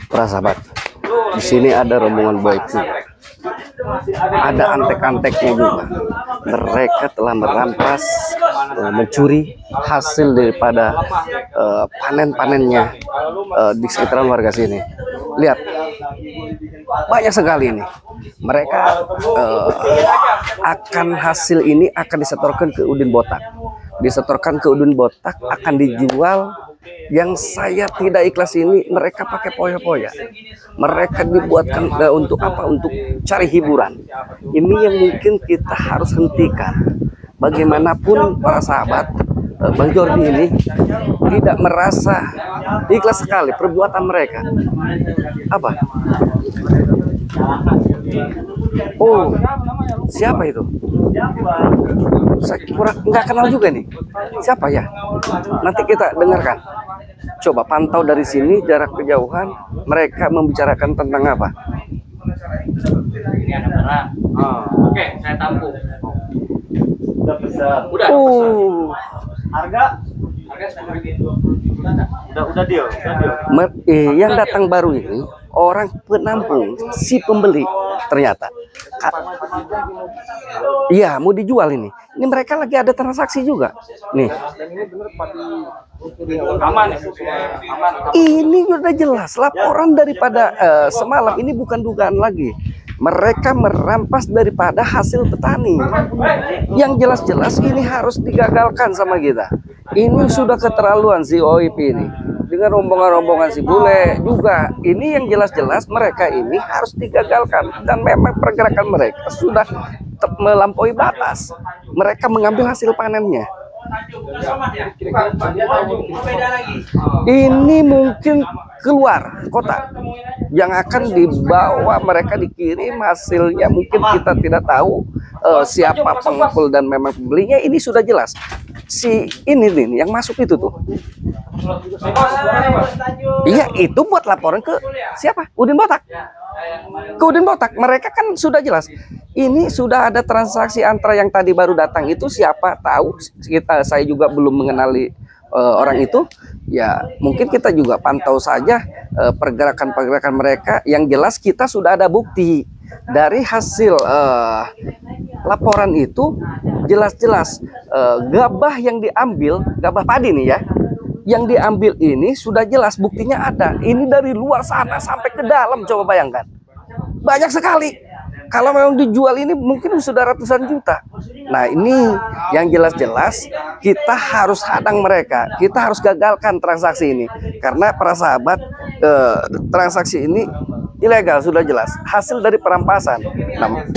Para sahabat, di sini ada rombongan baik juga. Ada antek-anteknya juga. Mereka telah merampas, mencuri hasil daripada panen-panennya di sekitaran warga sini. Lihat, banyak sekali ini. Mereka akan hasil ini akan disetorkan ke Udin Botak. Disetorkan ke Udin Botak akan dijual. Yang saya tidak ikhlas ini mereka pakai poya-poya. Mereka dibuatkan untuk apa? Untuk cari hiburan. Ini yang mungkin kita harus hentikan. Bagaimanapun para sahabat, Bang Jordi ini tidak merasa ikhlas sekali perbuatan mereka. Apa? Oh, siapa itu? Saya kurang nggak kenal juga nih. Siapa ya? Nanti kita dengarkan. Coba pantau dari sini jarak kejauhan. Mereka membicarakan tentang apa? Ini ada barang. Oke, saya tampung. Udah besar. Udah. Harga? Harga udah deal. Yang datang baru ini orang penampung, si pembeli ternyata. Iya, mau dijual ini. Ini mereka lagi ada transaksi juga. Nih. Aman. Ini udah jelas laporan daripada semalam, ini bukan dugaan lagi. Mereka merampas daripada hasil petani. Yang jelas-jelas ini harus digagalkan sama kita. Ini sudah keterlaluan si OIP ini. Dengan rombongan-rombongan si bule juga. Ini yang jelas-jelas mereka ini harus digagalkan. Dan memang pergerakan mereka sudah melampaui batas. Mereka mengambil hasil panennya. Ini mungkin keluar kota yang akan dibawa, mereka dikirim hasilnya. Mungkin kita tidak tahu siapa pengepul dan memang pembelinya. Ini sudah jelas. Si ini nih yang masuk itu tuh. Iya, itu buat laporan ke siapa? Udin Botak. Ke Udin Botak. Mereka kan sudah jelas. Ini sudah ada transaksi antara yang tadi baru datang itu siapa tahu. Saya juga belum mengenali orang itu. Ya, mungkin kita juga pantau saja pergerakan-pergerakan mereka. Yang jelas kita sudah ada bukti dari hasil laporan itu. Jelas-jelas gabah yang diambil, gabah padi nih ya, yang diambil ini sudah jelas buktinya ada. Ini dari luar sana sampai ke dalam, coba bayangkan. Banyak sekali. Kalau memang dijual ini mungkin sudah ratusan juta. Nah, ini yang jelas-jelas kita harus hadang mereka. Kita harus gagalkan transaksi ini. Karena para sahabat, transaksi ini ilegal, sudah jelas. Hasil dari perampasan. Nah,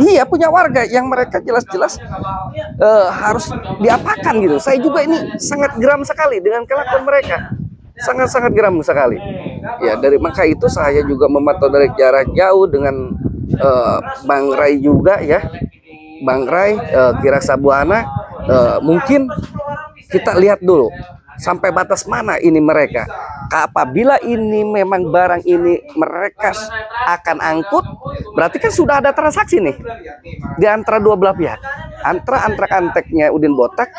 iya, punya warga yang mereka jelas-jelas harus diapakan gitu. Saya juga ini sangat geram sekali dengan kelakuan mereka. Sangat-sangat geram sekali. Ya, dari maka itu saya juga memantau dari jarak jauh dengan Bang Rai juga ya. Bang Rai, Kiraksa Buana. Mungkin kita lihat dulu sampai batas mana ini mereka. Apabila ini memang barang ini mereka akan angkut, berarti kan sudah ada transaksi nih di antara dua belah pihak, antara antek-anteknya Udin Botak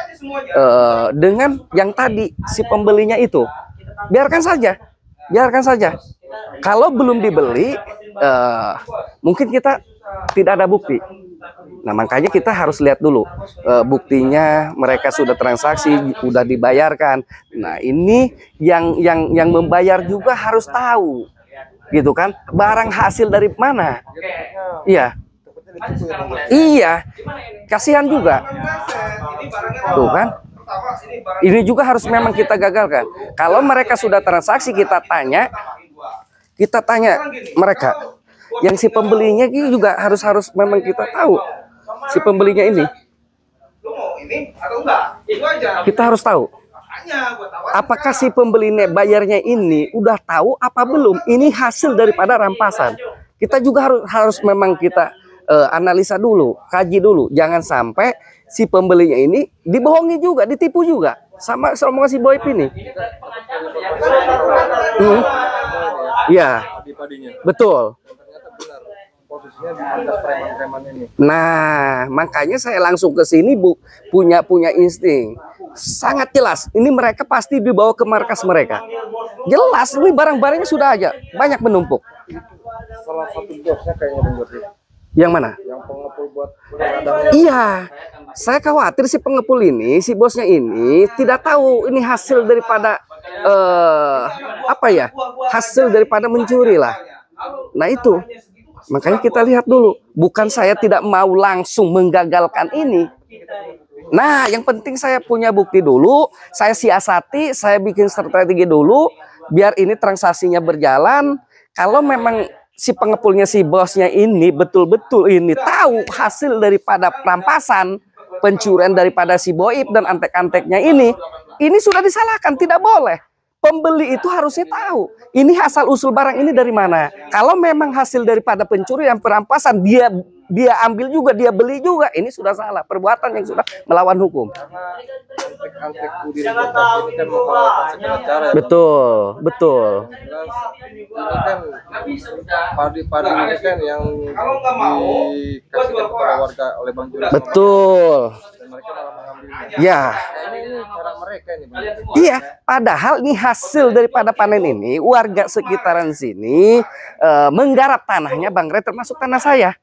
dengan yang tadi si pembelinya itu. Biarkan saja, biarkan saja. Kalau belum dibeli, mungkin kita tidak ada bukti. Nah, makanya kita harus lihat dulu buktinya, mereka sudah transaksi, sudah dibayarkan. Nah, ini yang membayar juga harus tahu, gitu kan? Barang hasil dari mana? Iya, iya, kasihan juga, tuh kan? Ini juga harus memang kita gagalkan. Kalau mereka sudah transaksi, kita tanya mereka. Yang si pembelinya juga harus memang kita tahu. Si pembelinya ini kita harus tahu apakah si pembelinya bayarnya ini udah tahu apa belum. Ini hasil daripada rampasan. Kita juga harus memang kita analisa dulu, kaji dulu. Jangan sampai si pembelinya ini dibohongi juga, ditipu juga sama si Boyp ini. Ya, betul. Nah, makanya saya langsung ke sini punya insting. sangat jelas. Ini mereka pasti dibawa ke markas mereka. Jelas, ini barang-barangnya sudah aja banyak menumpuk. Salah satu bosnya kayaknya Bang Jordi. Yang mana? Yang pengepul buat ladang. Iya, saya khawatir si pengepul ini, si bosnya ini tidak tahu ini hasil daripada apa ya? Hasil daripada mencuri lah. Nah itu, makanya kita lihat dulu. Bukan saya tidak mau langsung menggagalkan ini. Nah, yang penting saya punya bukti dulu, saya siasati, saya bikin strategi dulu, biar ini transaksinya berjalan. Kalau memang si pengepulnya, si bosnya ini betul-betul ini tahu hasil daripada perampasan, pencurian daripada si Boib dan antek-anteknya ini sudah disalahkan, tidak boleh. Pembeli itu harusnya tahu ini asal usul barang ini dari mana. Kalau memang hasil daripada pencurian, perampasan, dia ambil juga, dia beli juga, ini sudah salah, perbuatan yang sudah melawan hukum. Karena antek-antek Udin Botak ini kan menghalalkan segala cara. Betul, betul. Ini kan padi-padi ini kan yang dikasih kepada warga oleh Bang Jordi. Betul. Dan mereka malah mengambilnya. Ya. Ini cara mereka ini, Bang. Iya, padahal ini hasil daripada panen ini, warga sekitaran sini menggarap tanahnya, Bang Ray, termasuk tanah saya.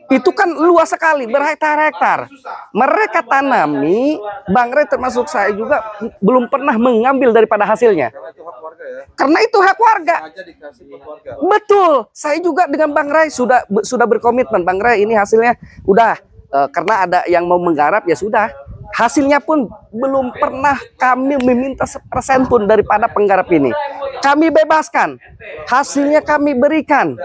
Itu kan luas sekali, berhektar-hektar. Mereka tanami, Bang Ray termasuk saya juga belum pernah mengambil daripada hasilnya. Karena itu hak warga ya. Karena itu hak warga. Sengaja dikasih buat warga. Betul. Saya juga dengan Bang Ray sudah berkomitmen, Bang Ray ini hasilnya udah karena ada yang mau menggarap ya sudah. Hasilnya pun belum pernah kami meminta 1% pun daripada penggarap ini. Kami bebaskan. Hasilnya kami berikan.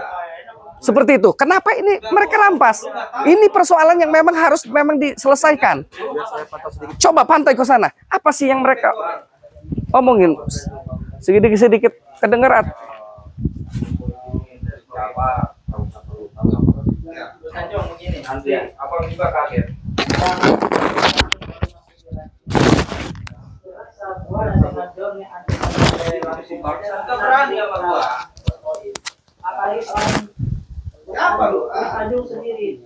Seperti itu. Kenapa ini mereka rampas? Ini persoalan yang memang harus diselesaikan. Coba pantai ke sana. Apa sih yang mereka omongin? Sedikit-sedikit kedengeran. Nanti abang juga kaget. Berani apa gua? Apa lu? Tanjung sendiri.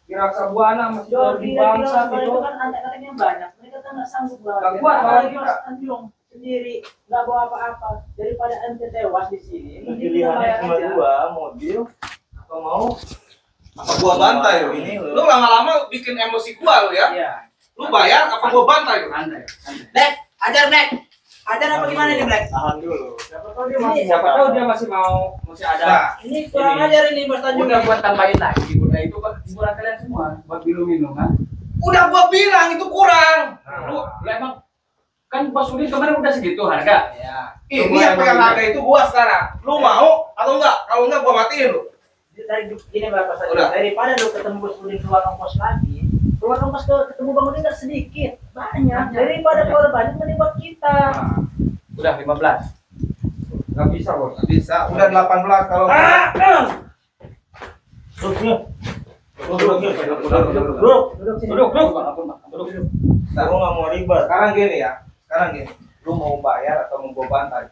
Kira Sabuana masih Jordi di bangsa itu gitu. kan anak-anaknya banyak. Mereka kan nggak sanggup Nggak banget. kuat malah Apalagi kita. Mas Tanjung sendiri nggak bawa apa-apa. Daripada ente tewas di sini. Mending kita Pilihannya bayar cuma aja. dua, mobil atau mau Apa gua bantai lu? Ini lu. Lu lama-lama bikin emosi gua lu ya? Iya. Lu bayar apa gua bantai lu? santai. Black, ajar Black. Ajar apa gimana nih Black? Tahan dulu. Ini- Siapa tahu dia masih mau, masih ada. Nah, Ini kurang ajar ini Mas Tanjung. Udah buat tambahin lagi, udah itu buat hiburan kalian semua, buat minum kan? udah gua bilang itu kurang. Lu emang kan Pak Sudi kemarin udah segitu harga. Ya. Ini yang pegang harga itu gua sekarang. Lu mau atau enggak? Kalau enggak gua matiin lu. Dari gini Bapak Tanjung. Udah. Daripada lu ketemu Bos Udin keluar ongkos lagi. Keluar ongkos ketemu Bang Udin nggak sedikit, banyak. Daripada keluar banyak mending buat kita. Udah 15. Gak bisa bos. Bisa. Udah 18 kalau Duduk. Nah, lu nggak mau ribet. Sekarang gini ya. Sekarang gini. Lu mau bayar atau mau gua bantai?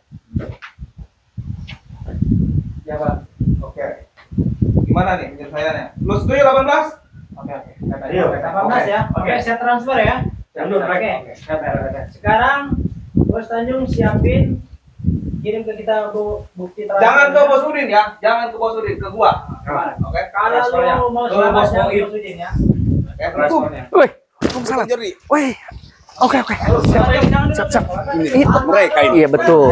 Ya Pak. Oke. Gimana nih penyelesaiannya? Lu setuju 18? Oke. Iya. 18 ya. Oke, saya transfer ya. Oke. Sekarang Bos Tanjung siapin kirim ke kita bukti transfer. Jangan ke Bos Udin ya. Jangan ke Bos Udin, ke gua. Oke. Kalau lu mau Lu Bos selamatnya Boib. Bos Udin ya. Oke. Transfernya. Wih, salam. Wih, oke. Siap. Ini Mereka ini. Iya betul.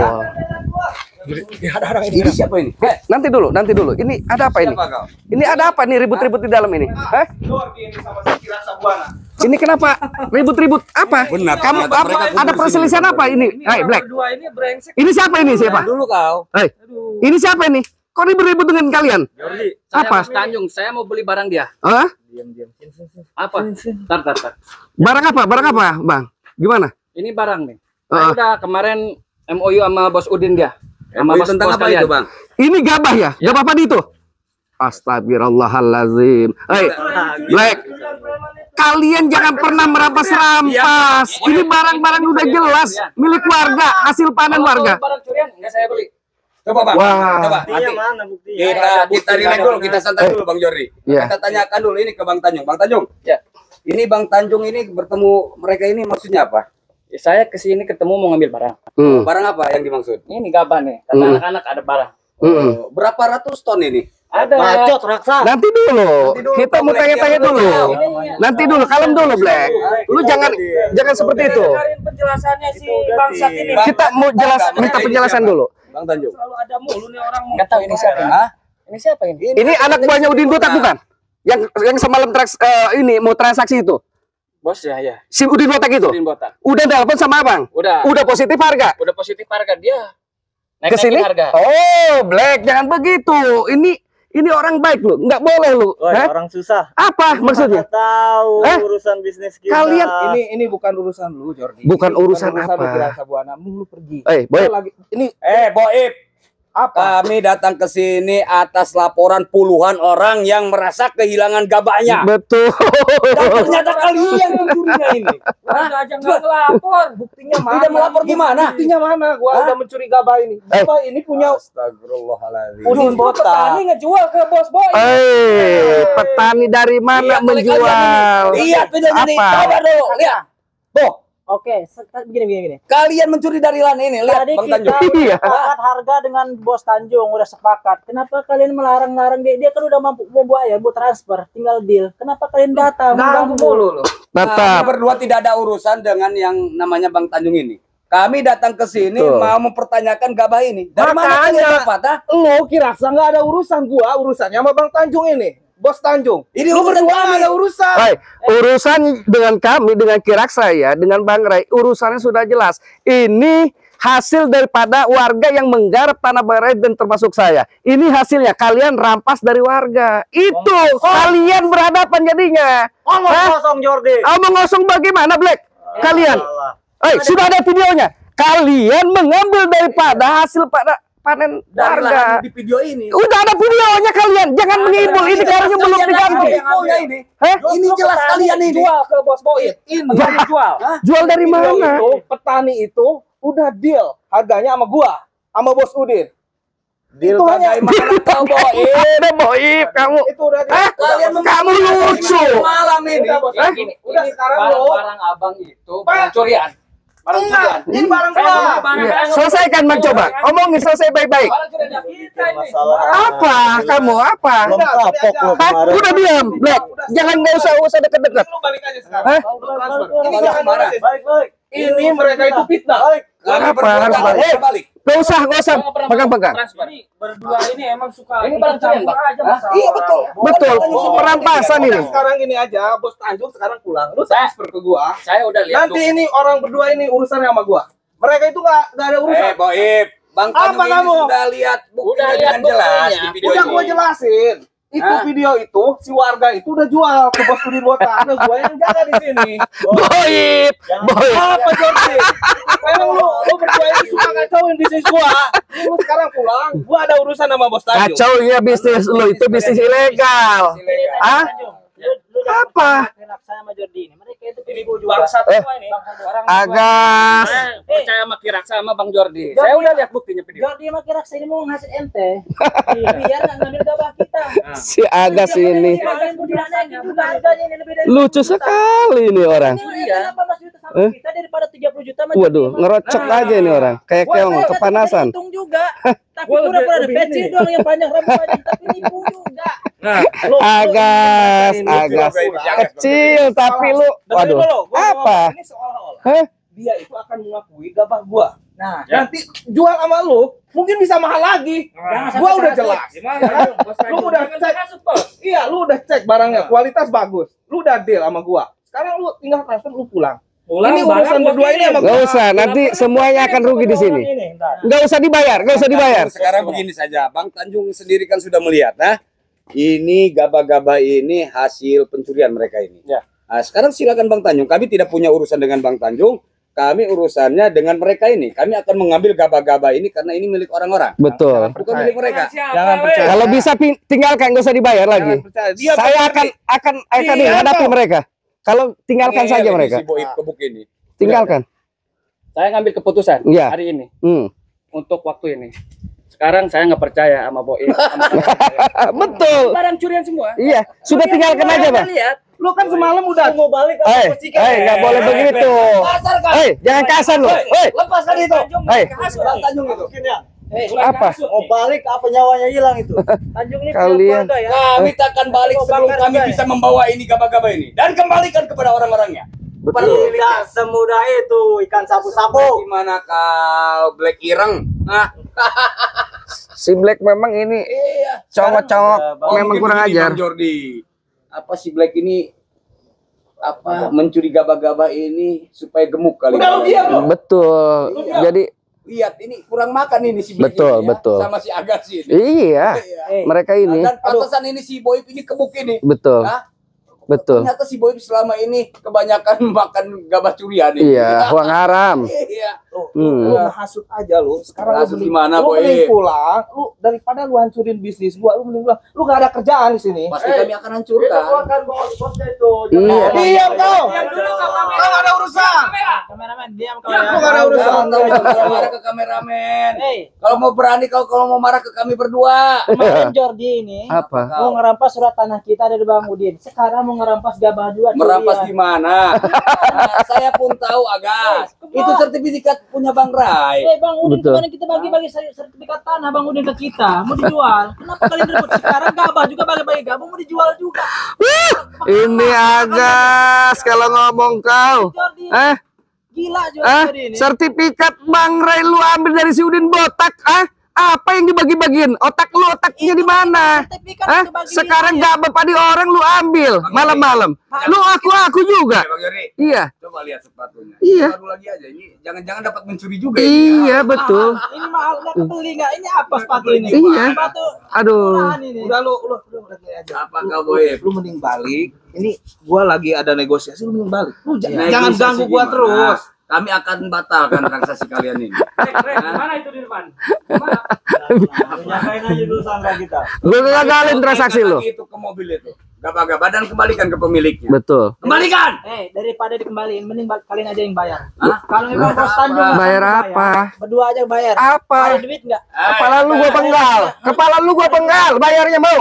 Ini siapa ini? Nanti dulu. Ini ada apa ini? Ini ada apa nih ribut-ribut di dalam ini? Hah? Jordi ini sama si Kira Sabuana. Ini kenapa ribut-ribut? Apa? Benar, Kamu ternyata apa? mereka Ada perselisihan apa ini? Hai, Black. Dua ini brengsek. Ini siapa ini? Siapa? Dulu kau. Hai. Ini siapa ini? Kok ribut-ribut dengan kalian? Jordi, Apa? Mas Tanjung, saya mau beli barang dia. Hah? Diam. Apa? Tar. Barang apa, Bang? Gimana? Ini barang nih. Ah. Saya udah kemarin MOU sama Bos Udin dia. Sama MOU bos tentang apa kalian. itu, Bang? Ini gabah ya? Gabah apa itu? Astagfirullahalazim. Hei, Black. Kalian jangan pernah merampas-rampas. Ini barang-barang udah jelas milik warga, hasil panen Kalau warga. barang curian enggak saya beli. Coba, Bang. Wah. Coba. Buktinya Nanti mana buktinya? kita relax dulu, kita santai dulu Bang Jordi. Iya. Kita tanyakan dulu ini ke Bang Tanjung. Bang Tanjung. Ya. Ini Bang Tanjung ini bertemu mereka ini maksudnya apa? Saya kesini ketemu mau ngambil barang. Barang apa yang dimaksud? Ini gabah nih, kata anak-anak ada barang. Berapa ratus ton ini? Ada. Bacot raksa. Nanti dulu, kita mau tanya-tanya dulu. Nanti dulu, kalem dulu Black. Lu jangan seperti itu. Dengerin penjelasannya si bangsat ini. Kita mau minta penjelasan dulu. Bang Tanjung. Selalu ada mulu nih orang. Enggak tahu ini siapa. Hah? Ini siapa ini? Ini anak buahnya Udin Botak bukan? Yang semalam ini mau transaksi itu. Bos ya. Si Udin Botak itu. Udin Botak. Udah telepon sama Abang? Udah Positif harga? Udah positif harga dia. Ke sini? Harga. Oh, Black, jangan begitu. Ini orang baik lu, nggak boleh lu. Orang susah. Apa maksudnya? Tahu urusan bisnis kita. Kalian Ini bukan urusan lu, Jordi. Bukan urusan apa? Kira Sabuana, lu pergi. Boy. Ini Boib. apa? Kami datang ke sini atas laporan puluhan orang yang merasa kehilangan gabahnya. Betul. Dan ternyata kalian yang mencurinya ini. Udah aja nggak ngelapor. Buktinya mana? Tidak melapor gimana? Buktinya mana? Gua udah mencuri gabah ini. Gabah ini punya Astagfirullahaladzim. Udin Botak. Petani ngejual ke bos boy. Petani dari mana Lihat oleh menjual? kalian ini. Lihat videonya nih. Apa? Coba dulu, lihat. Tuh, Oke, begini. kalian mencuri dari lan ini. Lihat, Tadi Bang kita Tanjung. Iya. sepakat harga dengan Bos Tanjung, udah sepakat. Kenapa kalian melarang-larang dia? Dia kan udah mampu membayar buat transfer, tinggal deal. Kenapa kalian datang? ganggu mulu lu. Kami Tetap. berdua tidak ada urusan dengan yang namanya Bang Tanjung ini. Kami datang ke sini Betul. mau mempertanyakan gabah ini. Dari mana Makanya. kalian dapat? Lu kira nggak ada urusan gua, urusannya sama Bang Tanjung ini. Bos Tanjung. Ini Lu urusan berdua kami. nggak ada urusan. Urusan dengan kami, dengan Kiraksa ya, dengan Bang Ray, urusannya sudah jelas. Ini hasil daripada warga yang menggarap tanah Bang Ray dan termasuk saya. Ini hasilnya, kalian rampas dari warga. Itu, kalian berhadapan jadinya. Omong Hah? kosong Jordi. Omong kosong bagaimana, Black? Kalian, sudah ada videonya. Kalian mengambil daripada hasil pada panen Dari warga. lahan di video ini. Udah ada videonya kalian, jangan mengibul. Ini karena belum diganti. Ini. Hah? Ini jelas kalian ini. Jual ke bos boy. Ini Jual. Jual dari video mana? itu, petani itu udah deal harganya sama gua, sama Bos Udin. Deal Itu hanya- bagaimana kau boy? Udah Boib, kamu. Itu udah Hah? Kalian Kamu lucu. malam ini. Udah, Bos. Ya, gini, Udah ini sekarang lo. barang abang itu pencurian. Barang curian. Ini barang Saya gua. mau barang Iya. abang. Selesaikan Bang, coba. Omongin selesai baik-baik. Barang curian kita ini. Apa? Kamu apa? Belum kapok lu Hah? Udah diam, Black. Jangan nggak usah deket-deket. Lu balik aja sekarang. Hah? Lu transfer. Ini Balik jangan kemana? ngurusin. Baik. Ini mereka itu fitnah. Kami Apa? berdua Harus harus balik. balik. Nggak usah pegang-pegang. Ini berdua ini emang suka. Ini barang curian, Bang. aja Hah? masalah. Iya betul. Betul, perampasan ini. Sekarang ini aja, Bos Tanjung sekarang pulang. Lu transfer ke gua. Saya udah lihat. Nanti ini orang berdua ini urusannya sama gua. Mereka itu nggak ada urusan. Boib. Bang Apa Tanjung ini kamu? sudah lihat buktinya Udah lihat dengan jelas buktinya. di video Udah ini. gua jelasin. Itu Hah? video itu si warga itu udah jual ke Bos Udin Botak. Ada gua yang jaga di sini. Boib. Apa Jordi? Memang lu berdua ini suka kacauin bisnis gua. Lu sekarang pulang, gua ada urusan sama Bos Tanjung. Kacau ya bisnis lu, itu bisnis ilegal. Ah? Apa? Saya sama Jordi ini. Mereka itu Ini penipu bangsat Eh. semua ini. Orang Agas. Saya percaya sama Kiraksa sama Bang Jordi. Saya udah lihat buktinya video. Jordi sama Kiraksa ini mau ngasih ente. Biar nggak ngambil gabah kita. Si Agas ini. Kalian mau dinaikin juga harganya ini lebih dari Lucu sekali ini orang. Iya. 18 juta sama kita daripada 30 juta sama Waduh, ngerocok aja ini orang. Kayak keong, kepanasan. Untung juga. Tapi udah pernah ada peci doang yang panjang rambut panjang tapi nipu juga. Agas. Kecil tapi lu. Waduh. Apa? Ini seolah-olah Hah? dia itu akan mengakui gabah gua. Nah, Nanti jual sama lu, mungkin bisa mahal lagi. Gua udah jelas. Lu udah cek. Iya, lu udah cek barangnya, kualitas bagus. Lu udah deal sama gua. Sekarang lu tinggal transfer, lu pulang. Ini urusan berdua ini sama Gak gua. usah, nanti semuanya akan rugi di sini. Gak usah dibayar, gak usah dibayar. Sekarang begini saja, Bang Tanjung sendiri kan sudah melihat, nah. Ini gabah-gabah ini hasil pencurian mereka ini. Ya. Nah, sekarang silakan Bang Tanjung. Kami tidak punya urusan dengan Bang Tanjung. Kami urusannya dengan mereka ini. Kami akan mengambil gabah-gabah ini karena ini milik orang-orang. Betul. Bukan milik mereka. Jangan percaya. Kalau bisa tinggalkan, gak usah dibayar lagi. Jangan percaya. Dia Saya akan Iya, hadapi toh. mereka. Kalau tinggalkan Ngeyel saja ini mereka. Si Boib kebuk ini. Tinggalkan. Saya ngambil keputusan Iya. hari ini Hmm. untuk waktu ini. Sekarang saya nggak percaya sama Boim. Betul. Barang curian semua. Iya, sudah tinggalkan aja, Bang. Lihat, Lu kan semalam udah mau balik Nggak boleh begitu. Kasar kan? Jangan kasar lu. Lepaskan itu. Bang Tanjung itu. Apa? mau balik apa nyawanya hilang itu. Tanjung ini Kalian. keluarga ya. Kami takkan balik sebelum kami bisa membawa ini gaba-gaba ini dan kembalikan kepada orang-orangnya. Kepada pemiliknya. Semudah itu ikan sapu-sapu. Gimana kau Black Ireng? Nah, Si Black memang ini congok-congok, memang mungkin kurang begini, ajar. Bang Jordi. Apa si Black ini mencuri gaba-gaba ini supaya gemuk kali. Udah, lu diam lu. Betul. Jadi Lihat ini kurang makan ini si Black Betul, ini, ya. betul. Sama si Agassi ini. iya, mereka ini Dan pantesan ini si Boyip ini gemuk ini. betul. Hah? Betul. Ternyata si Boyip selama ini kebanyakan makan gabah curian ini. Iya, uang haram. Iya. Hmm. Lu hasut aja lu. Sekarang Hasut lu gimana, lu Boy? mending pulang. Lu daripada lu hancurin bisnis gua, lu mending pulang. Lu gak ada kerjaan di sini. Pasti kami akan hancurkan. Kan bosnya itu. Iya. Diam kau. Diam dulu kau, kamera. Kau gak ada urusan. Kameramen diam kau Ya, ya. lu gak ada urusan. Jangan tahu marah ke kameramen. Hei, Kalau mau berani kau kalau mau marah ke kami berdua. kemarin Jordi ini Apa? mau ngerampas surat tanah kita dari Bang Udin. Sekarang mau ngerampas gabah juga. Merampas curian. di mana? Nah, saya pun tahu Agas. Itu sertifikat punya Bang Rai. Bang Udin Betul. kemarin kita bagi-bagi sertifikat tanah Bang Udin ke kita, mau dijual. Kenapa kalian rebut? Sekarang gabah juga bagi-bagi gabah mau dijual juga. Ini Agas kalau ngomong kau. Jordi, gila Jordi ini. Sertifikat Bang Ray lu ambil dari si Udin botak, Apa yang dibagi-bagiin? Otaknya di mana? Sertifikat itu bagi Sekarang dia. gak bepadi orang lu ambil malam-malam. Lu aku juga. Bang Yori, Iya. coba lihat sepatunya. Iya. Baru lagi aja ini. Jangan-jangan dapat mencuri juga ini. Iya, betul. Ini mahal nggak kebeli nggak? Ini apa sepatu ini? Iya. Sepatu Aduh. murahan ini. Udah lu gini aja. Apa kau Boyip? Lu mending balik. Ini gua lagi ada negosiasi, lu mending balik. Lu jangan Negosiasi ganggu gua gimana? terus. Kami akan batalkan transaksi kalian ini. Mana itu di depan? Mana? Nyakain aja dulu sangka kita. Lu gagalin transaksi lu. Itu ke mobil itu. Gabah-gabah dan kembalikan ke pemiliknya. Betul. Kembalikan. Daripada dikembaliin, mending kalian aja yang bayar. Hah? Kalau memang bos Tanjung Bayar nggak apa? Berdua aja yang bayar. Apa? Ada duit nggak? Kepala lu gua penggal. Kepala lu gua penggal. Bayarnya mau.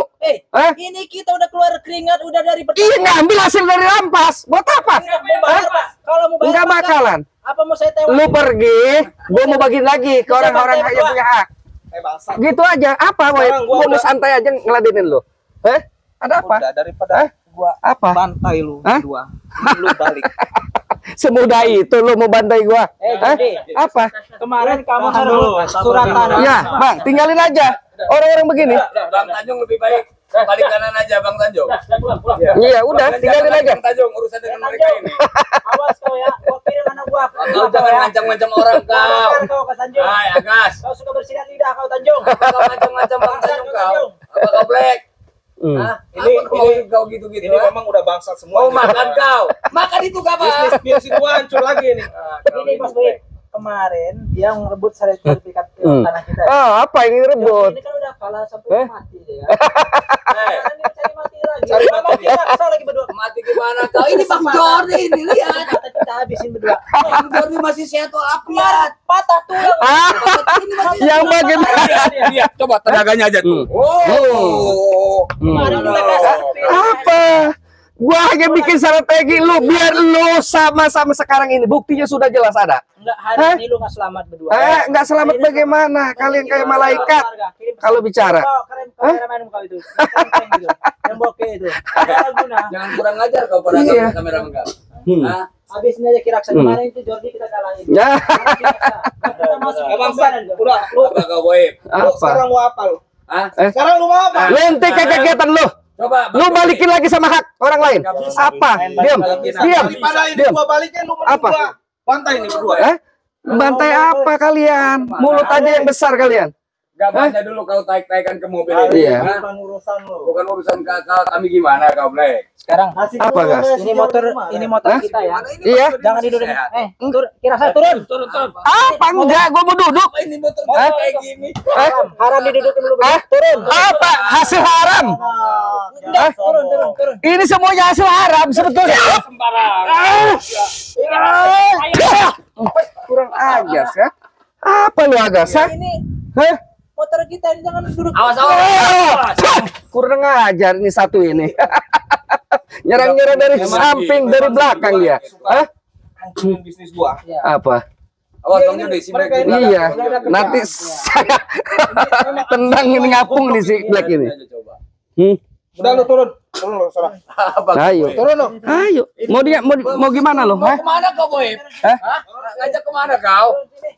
Ini kita udah keluar keringat, udah dari Iya, ngambil hasil dari rampas. Buat apa? Mau bayar, Pak. Kalau mau bayar, Enggak Pak, bakalan. apa mau saya tewas? Lu pergi, gua mau bagiin lagi ke orang-orang yang punya hak. Bangsa. Gitu aja. Apa, Boy? Sekarang gua Gua mau udah- santai aja ngeladenin lu. Ada apa? Udah daripada gua Apa? bantai lu berdua. Lu balik. Semudah itu lu mau bantai gua. Jordi, Apa? kemarin kamu harus surat tanah. Ya, Bang, tinggalin aja. Orang-orang begini. Bang Tanjung lebih baik balik kanan aja Bang Tanjung. Iya, udah, tinggalin aja. Bang Tanjung urusan dengan mereka ini. Awas kau ya, gua kirim anak gua. Kau jangan ngancam-ngancam orang kau. Bakar kau ke Tanjung. Hai Agas. Kau suka bersilat lidah kau Tanjung. Kau ngancam-ngancam Bang Tanjung kau. Apa kau Black? Hah? Ini- Apa ini- kau gitu-gitu? Ini memang udah bangsa semua. Mau makan kau. Makan itu kapan? Bisnis gua hancur lagi nih. Ini Mas Boy, kemarin dia ngerebut sertifikat tanah kita. Apa ini rebut? Ini kan udah kalah sampai mati dia. Eh, Sekarang dia cari mati lagi. Cari mati Mati kita lagi berdua. mati gimana kau? Ini Bang Jordi ini lihat. Kita habisin berdua. Bang Jordi masih sehat walafiat. Patah tulang. Ini masih Yang bagaimana? Lihat, coba tenaganya aja tuh. Oh. Kemarin udah kasar. Apa? Gua hanya bikin strategi lu biar lu sama-sama sekarang ini. Buktinya sudah jelas ada. Enggak, hari ini lu enggak selamat berdua. Nggak selamat bagaimana? Kalian kayak malaikat kalau bicara. Keren kameramen kau itu. Keren gitu. Yang bokeh itu. Ada guna. Jangan kurang ajar kau pada Iya. kamera enggak. Hah? Habis ini aja Kiraksa kemarin itu Jordi kita kalahin. Ya, Kita masuk ke Bangsa, pembelaan, Jo. udah lu Apa kau Boyip? lu sekarang mau apa lu? Hah? Sekarang lu mau apa? lu henti ke kegiatan lu. Coba Lu balikin lagi sama hak orang lain. Apa? Diam. Diam. Daripada ini Diam. gua balikin lu mending Apa? gua bantai nih berdua ya. Bantai apa kalian? Mulut aja yang besar kalian. Gabahnya dulu kau taik-taikan ke mobil ini. Iya. Hah? Bukan urusan lu. Bukan urusan kakak kami gimana kau Black? Sekarang Apa, Gas? Ini motor kita ya. Iya. Jangan didudukin. Kiraksa turun. Apa enggak? Gua mau duduk. Apa ini motor Hah? kayak gini? Haram didudukin dulu. Hah? Turun. Apa? Hasil haram. Enggak, turun. Ini semuanya hasil haram sebetulnya. Kurang ajas ya. Apa lu agas? Ini Hah? motor kita ini jangan duduk. Awas awas. Kurang ajar ini satu ini. Nyerang-nyerang dari samping, dari belakang dia. Hah? Hancurin bisnis gua. Apa? Awas Ya, Bang ini Jody, si mereka Black ini- ini. Iya, nanti saya tendang ini ngapung nih si Black ini. Udah lu turun lu sana. Ayo, Turun lu. ayo. Mau gimana lo? Hah? Kemana kau, Boy? Hah? Hah? Ngajak kemana kau?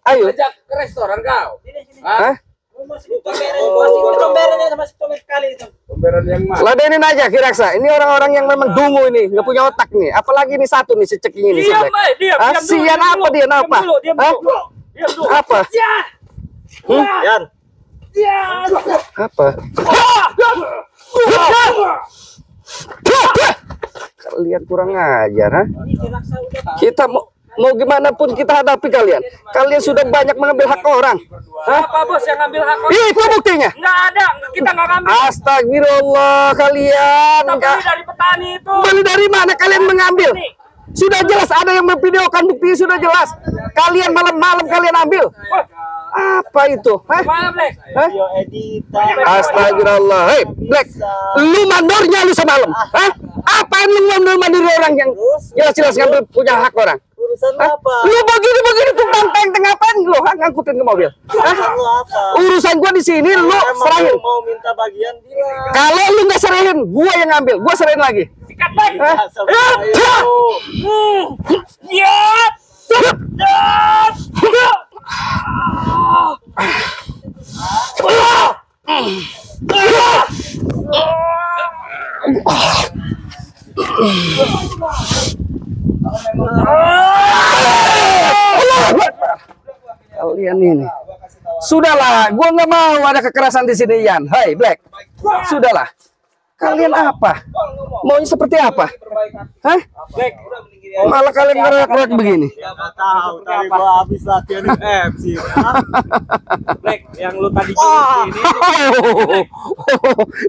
Ayo. Ngajak ke restoran kau? Hah? Masih comberannya sama si Tomer sekali itu. Pemberan yang mana? Ladenin aja Kiraksa. Ini orang-orang yang memang dungu ini, nggak punya otak nih. Apalagi ini satu nih si ceking ini si Diam, Black. Bay, diam, Hah? diam dulu, Sian diam apa dulu, dia? diam Apa? dulu, diam Hah? dulu. Diam dulu. Apa? Yan. Apa? Kalian kurang ajar, ha? Kita mau gimana pun kita hadapi kalian. Kalian sudah banyak mengambil hak orang. Hah? Apa bos yang ngambil hak orang? Itu buktinya. Nggak ada, kita nggak ngambil. Astagfirullah kalian. Kita beli dari petani itu. Beli dari mana kalian mengambil? Sudah jelas ada yang memvideokan, bukti sudah jelas. Kalian malam-malam kalian ambil. Apa itu? Hah? Mana Black? Hah? Astagfirullah. Hei, Black, lu mandornya lu semalam. Hah? Apaan lu mandor orang yang jelas-jelas ngambil punya hak orang? Hah? Lu begini tuh banteng ngapain lu? Hah? Ngangkutin ke mobil. Hah? Urusan gua di sini lu serahin. Mau minta bagian bilang. Kalau lu nggak serahin, gua yang ngambil. Gua serahin lagi. Sikat Black. Hah? Ya. Kalian ini. Sudahlah, gua nggak mau ada kekerasan di sini, Yan. Hai, Black. Sudahlah. Kalian apa? Maunya seperti apa? Hah? Malah kalian ngerak-ngerak begini. Nggak tahu, tadi gua habis latihan FC. Black, yang lu tadi ini.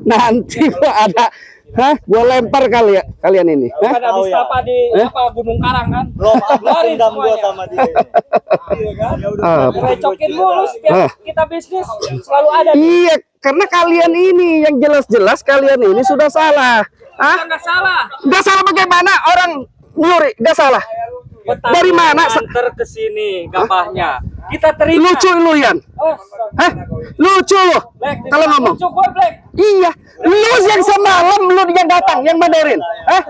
Nanti gua ada. Hah? Gua lempar kalian ini. Hah? Kan habis ya. apa di apa Gunung Karang kan? Belum habis Keluarin dendam gua semuanya. sama dia. Iya kan? Ya udah. Recokin mulu Ah. setiap kita bisnis selalu ada. Iya, karena kalian ini yang jelas-jelas kalian ini sudah salah. Hah? Kita nggak salah. Nggak salah bagaimana orang nyuri? Nggak salah. Petani Dari mana? Antar ke sini gabahnya. Kita terima. Lucu lu, Yan. Oh, Hah? Lucu lu. Black, Kalau ngomong. lucu gua Black. Iya, lu yang semalam lu yang datang, yang mandarin. Hah?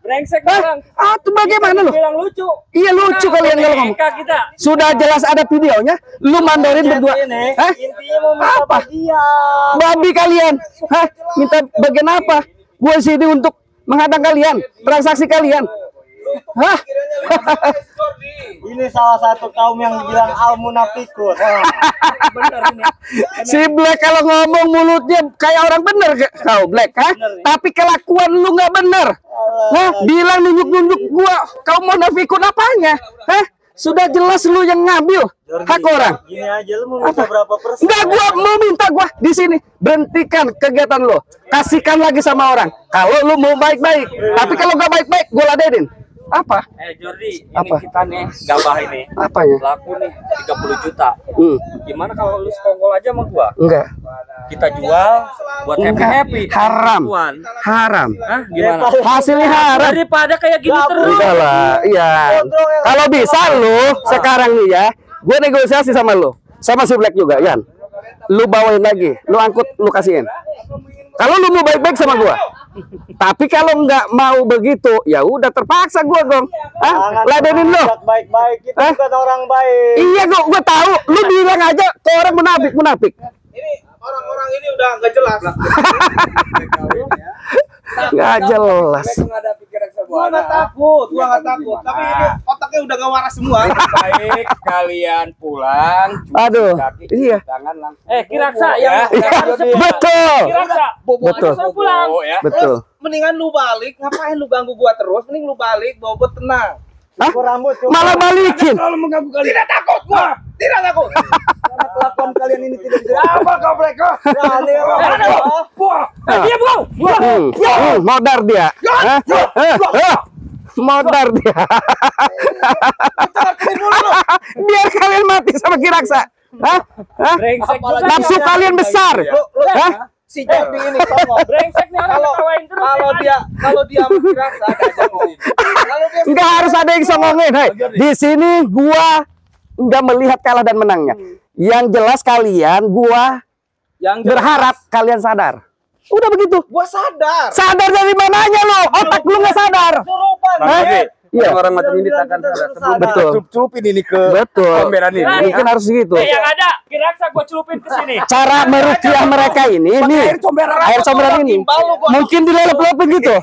Brengsek Hah? orang. Ah, tuh bagaimana lu? Bilang lucu. Iya lucu kalian kalau ngomong. Boneka kita. Sudah jelas ada videonya, lu mandarin berdua. Hah? Intinya mau minta Apa? bagian. Babi kalian. Hah? Minta bagian apa? Gua sini untuk menghadang kalian, transaksi kalian. Hah? Ini salah satu kaum yang bilang al-munafikun. Bener ini. Si Black kalau ngomong mulutnya kayak orang bener kau Black, hah? Tapi kelakuan lu nggak bener. Hah? Bilang nunjuk-nunjuk gua, kau mau nafikun apanya? Hah? Sudah jelas lu yang ngambil hak orang. Gini aja lu mau minta berapa persen? Enggak, gua mau minta gua di sini berhentikan kegiatan lu. Kasihkan lagi sama orang. Kalau lu mau baik-baik, tapi kalau nggak baik-baik, gua ladenin. Apa? Jordi, ini Apa? kita nih gabah ini. Apanya? Laku nih 30 juta. Gimana kalau lu sekongkol aja sama gua? Enggak. Kita jual buat Enggak. happy-happy. Haram. Tuan. Haram. Hah? Gimana? Hasilnya haram. Daripada kayak gini terus. Udah lah, iya. Kalau bisa lu sekarang nih ya, gue negosiasi sama lu, sama si Black juga, Yan. Lu bawain lagi, lu angkut, lu kasihin. Kalau lu mau baik-baik sama gua, tapi kalau nggak mau begitu, ya udah terpaksa gua dong. Hah? Ladenin lu. Baik-baik itu Hah? bukan orang baik. Iya gua tahu. Lu bilang aja ke orang munafik. Ini orang-orang ini udah nggak jelas. Nggak jelas. Gua nggak takut. Tapi ini otaknya udah nggak waras semua. Baik kalian pulang. Aduh, iya. Jangan langsung. Kiraksa yang harus Betul. Kiraksa. Betul. Harus pulang. Ya. Betul. Mendingan lu balik, ngapain lu ganggu gua terus? Mending lu balik, bawa gua tenang. Hah? Cukur rambut, cukur. Malah balikin. Tidak takut gua. Tidak takut. Kelakuan kalian ini tidak bisa. Apa kau mereka? Berani apa? Dia bro. Modar dia. Hah? Modar dia. Biar kalian mati sama Kiraksa. Hah? Hah? Brengsek juga. Nafsu kalian besar. Hah? si Jordi ini songong. Brengsek nih orang Kalau ketawain terus. kalau dia merasa ada songong. Kalau dia Enggak harus ada yang songongin. Hei, di sini gua enggak melihat kalah dan menangnya. Yang jelas kalian, gua berharap kalian sadar. Udah begitu. gua sadar. Sadar dari mananya lo? Otak lu nggak sadar. Kesurupan. Hah? Iya. Orang macam ini takkan sadar. Betul. Celupin ini ke Betul. komberan ini. Mungkin harus gitu. Yang ada, Kiraksa gua celupin ke sini. Cara merukiah mereka ini, nih air comberan ini, mungkin dilelep-lepin gitu.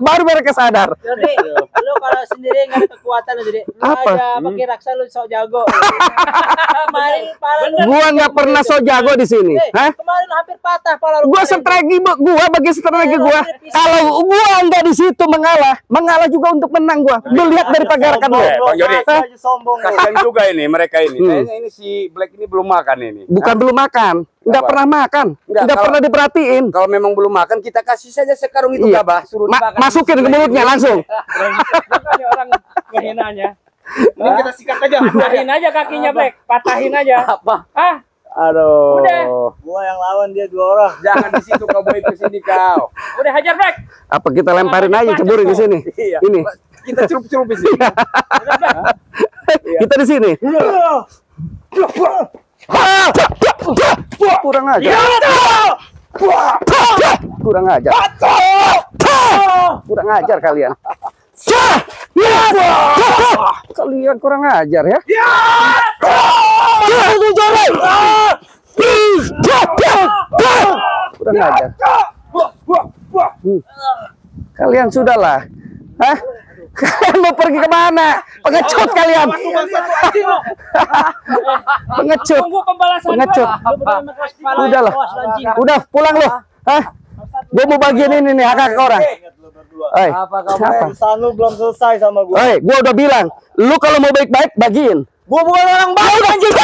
Baru mereka sadar. Jadi lu kalau sendiri nggak ada kekuatan jadi lu Apa? aja pakai raksa lu sok jago. Kemarin pala lu. Gua nggak pernah so jago di sini. Hah? Kemarin hampir patah pala lu. Gua strategi gua bagi strategi gua. Kalau gua nggak di situ mengalah juga untuk menang gua. Melihat dari pagarkan lu. Bang Jody, Hah? Sombong. kasihan juga ini mereka ini. Kayaknya ini si Black ini belum makan ini. Bukan belum makan, nggak Apa? pernah makan, Nggak, nggak kalau- pernah diperhatiin. Kalau memang belum makan, kita kasih saja sekarung itu Iya. gabah. Suruh dimakan. Masukin ke mulutnya langsung. Bukannya orang ngehinanya. Ini kita sikat aja. Patahin aja kakinya, Black. Patahin aja. Apa? Ah, Aduh. Udah. Gua yang lawan dia 2 orang. Jangan di situ kau boy ke sini kau. udah hajar, Black. Apa kita lemparin aja ceburin di sini? Iya. Ini. Kita celup-celup di sini. Kita di sini. Kurang aja. Kurang ajar. Kurang ajar kalian. Kalian kurang ajar ya. Kurang ajar. Kalian sudahlah. Hah? Kalian mau pergi kemana? Pengecut kalian. Pengecut. Tunggu pembalasan Pengecut. gua. Udahlah. Udah pulang lu. Hah? Gue mau bagian ini nih hak orang. Hei, Apa kamu siapa? urusan lu belum selesai sama gua? Hei, gue udah bilang, lu kalau mau baik-baik bagiin. Gue bukan orang baik anjing.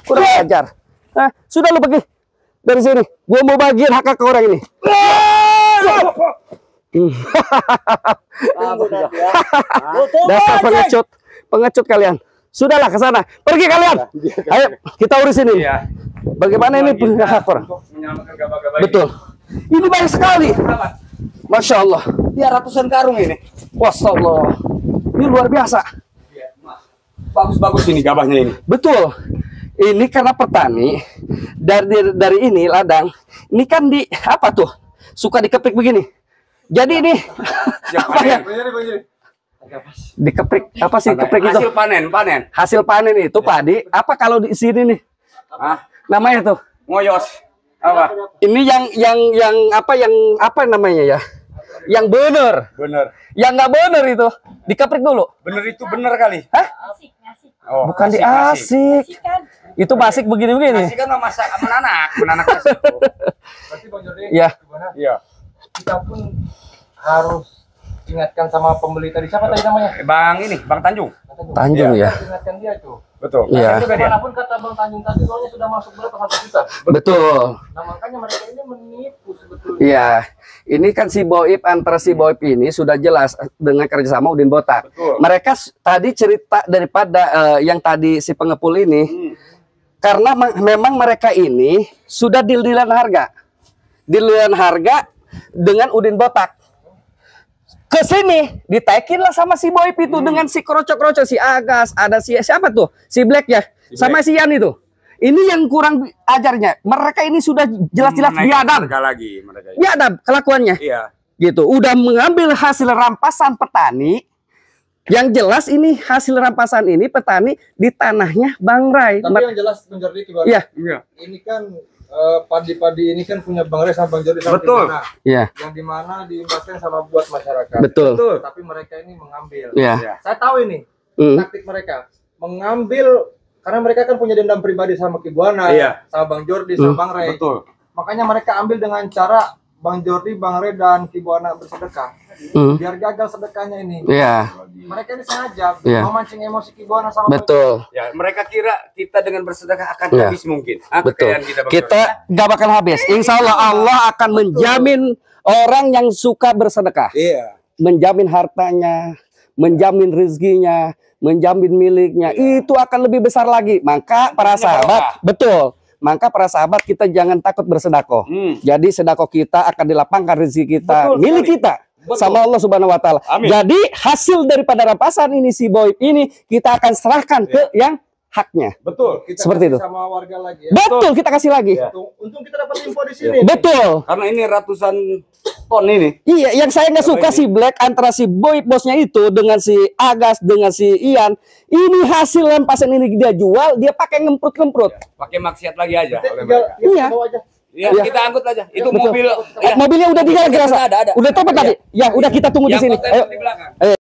Kurang ajar. Hah? Sudah lu pergi dari sini. Gue mau bagiin hak orang ini. Dasar pengecut, pengecut kalian. Sudahlah ke sana. Pergi kalian. Ayo kita urus ini. Bagaimana ini hak orang? Betul. Ini banyak sekali. Masya Allah. Dia ratusan karung ini. Masya Allah. Ini luar biasa. Bagus-bagus ini gabahnya ini. Betul. Ini karena petani dari ini ladang. Ini kan di apa tuh? Suka dikeprik begini. Jadi ini apa ya? Dikeprik apa sih keprik itu? Hasil panen. Hasil panen itu padi. Apa kalau di sini nih? Ah, Namanya tuh. ngoyos. Apa? Ini yang apa namanya ya? Yang bener. Bener. Yang nggak bener itu dikeprik dulu. Bener itu bener kali. Hah? Oh, Bukan asik, diasik. Itu basik begini-begini. Asik kan memasak menanak asik tuh. Berarti Bang Jordi, Ya. gimana? Iya. Kita pun harus ingatkan sama pembeli tadi. Siapa tadi namanya? Bang Tanjung. Tanjung ya. Ingatkan dia tuh. Betul. Iya. Bagaimanapun kata Bang Tanjung tadi, soalnya sudah masuk berapa 1 juta. Betul. Nah makanya mereka ini menipu sebetulnya. Iya. Ini kan si Boib antara si Boib ini sudah jelas dengan kerjasama Udin Botak. Betul. Mereka tadi cerita daripada yang tadi si pengepul ini, karena memang mereka ini sudah deal-dealan harga. Deal-dealan harga dengan Udin Botak. Ke sini ditekin lah sama si Boib itu dengan si kroco-kroco, si Agas, ada si siapa tuh? Si Black ya, sama si Yan itu. Ini yang kurang ajarnya. Mereka ini sudah jelas-jelas biadab. Harga lagi mereka. ini. Biadab kelakuannya. Iya. Gitu. Udah mengambil hasil rampasan petani. Yang jelas ini hasil rampasan ini petani di tanahnya Bang Rai. Tapi yang jelas Bang Jordi Kibaru, Iya. Iya. ini kan padi-padi ini kan punya Bang Rai sama Bang Jordi sama Betul. Timana. Iya. Yang dimana diimbaskan sama buat masyarakat. Betul. Tapi mereka ini mengambil. Iya. Saya tahu ini Hmm. taktik mereka mengambil karena mereka kan punya dendam pribadi sama Kibuana, Iya. sama Bang Jordi, sama Bang Rai. Betul. Makanya mereka ambil dengan cara Bang Jordi, Bang Rai dan Kibuana bersedekah. Hmm. Biar gagal sedekahnya ini. Iya. Mereka ini sengaja Iya. memancing emosi Kibuana sama Betul. Ya, mereka kira kita dengan bersedekah akan Iya. habis mungkin. Ah, Betul. kekayaan Bang Kita nggak bakal habis. Insya Allah Allah akan menjamin orang yang suka bersedekah. Jordi. Iya. Menjamin hartanya, menjamin rezekinya, menjamin miliknya. Itu akan lebih besar lagi. Maka para sahabat, betul. Maka para sahabat kita jangan takut bersedekah. Jadi sedekah kita akan dilapangkan rezeki kita, Betul milik sekali. kita. Sama Allah Subhanahu wa taala. Amin. Jadi hasil daripada rampasan ini si Boy ini kita akan serahkan ke yang haknya. Betul. Kita Seperti kasih itu. sama warga lagi ya. Betul, kita kasih lagi. Untung kita dapat info di sini. Betul. Karena ini ratusan ton ini. Iya, yang saya nggak suka si Black antara si Boy bosnya itu dengan si Agas dengan si Ian. Ini hasil rampasan ini dia jual, dia pakai ngemprut-ngemprut. Pakai maksiat lagi aja oleh Tinggal mereka. Iya. bawa aja. Ya, Iya. kita angkut aja. Itu Betul. mobil. Ya. Mobilnya udah di jalan Mobilnya kerasa. ada. Udah tepat tadi. Ya, udah kita tunggu di Yang sini. kontainer Ayo. di belakang.